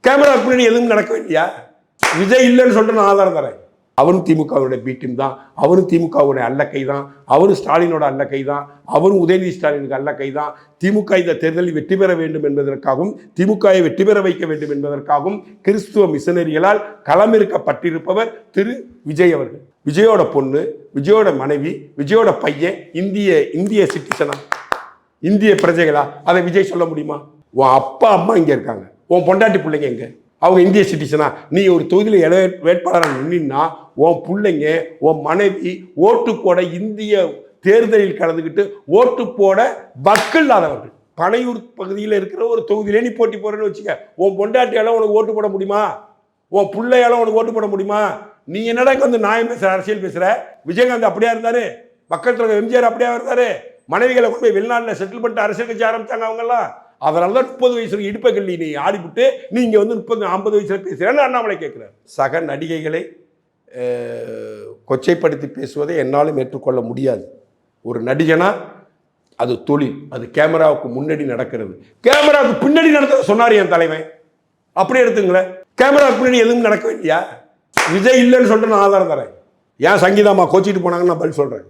Camera பின்னாடி எதுவும் நடக்கவே இல்லையா? விஜய் இல்லைன்னு சொல்லிட்டு நான் ஆதாரம் தரேன். அவரும் திமுகவுடைய பி டீம் தான், அவரும் திமுகவுடைய அல்லக்கை தான், அவரும் ஸ்டாலினோட அல்லக்கை தான், அவரும் உதயநிதி ஸ்டாலினுக்கு அல்லக்கை தான். திமுக இந்த தேர்தலில் வெற்றி பெற வேண்டும் என்பதற்காகவும் திமுகவை வெற்றி பெற வைக்க வேண்டும் என்பதற்காகவும் கிறிஸ்துவ மிஷனரிகளால் களமிருக்கப்பட்டிருப்பவர் திரு விஜய் அவர்கள். விஜயோட பொண்ணு, விஜயோட மனைவி, விஜயோட பையன் இந்திய சிட்டிசனா, இந்திய பிரஜைகளா? அதை விஜய் சொல்ல முடியுமா? உன் அப்பா அம்மா இங்கே இருக்காங்க, உன் பொண்டாட்டி பிள்ளைங்க எங்க? அவங்க இந்திய சிட்டிசனா? நீ ஒரு தொகுதியில் வேட்பாளராக நின்னா உன் பிள்ளைங்க, உன் மனைவி ஓட்டு போட இந்திய தேர்தலில் கலந்துக்கிட்டு ஓட்டு போட வக்கு இல்லாதவர்கள். பனையூர் பகுதியில் இருக்கிற ஒரு தொகுதியிலே நீ போட்டி போறேன்னு வச்சுக்க, உன் பொண்டாட்டியால உனக்கு ஓட்டு போட முடியுமா? உன் பிள்ளையால உனக்கு ஓட்டு போட முடியுமா? நீ என்னடா வந்து நியாயம் பேசுற, அரசியல் பேசுற? விஜயகாந்த் அப்படியா இருந்தாரு, மக்கள் தலைவர் எம்ஜிஆர் அப்படியா இருந்தாரு, மனைவிகளை கொண்டு போய் வெளிநாட்டில் செட்டில் பண்ணிட்டு அரசியல் கட்சி ஆரம்பிச்சாங்க அவங்கெல்லாம். அதனால தான் 30 வயசுல இடுப்பை கல்லி நீ ஆடிவிட்டு நீ இங்கே வந்து 50 வயசுல பேசுகிறேன்னு அண்ணாமலை கேட்குறாரு. சக நடிகைகளை கொச்சைப்படுத்தி பேசுவதை என்னாலும் ஏற்றுக்கொள்ள முடியாது. ஒரு நடிகனா அது தொழில், அது கேமராவுக்கு முன்னாடி நடக்கிறது. கேமராவுக்கு பின்னாடி நடந்தது சொன்னார் என் தலைவன். அப்படியே எடுத்துங்களேன். கேமராவுக்கு பின்னாடி எதுவும் நடக்கவே இல்லையா? விஜய் இல்லைன்னு சொல்லிட்டு நான் ஆதாரம் தரேன். ஏன் சங்கீதாமா கோச்சிட்டு போனாங்கன்னு நான் பதில் சொல்கிறேன்.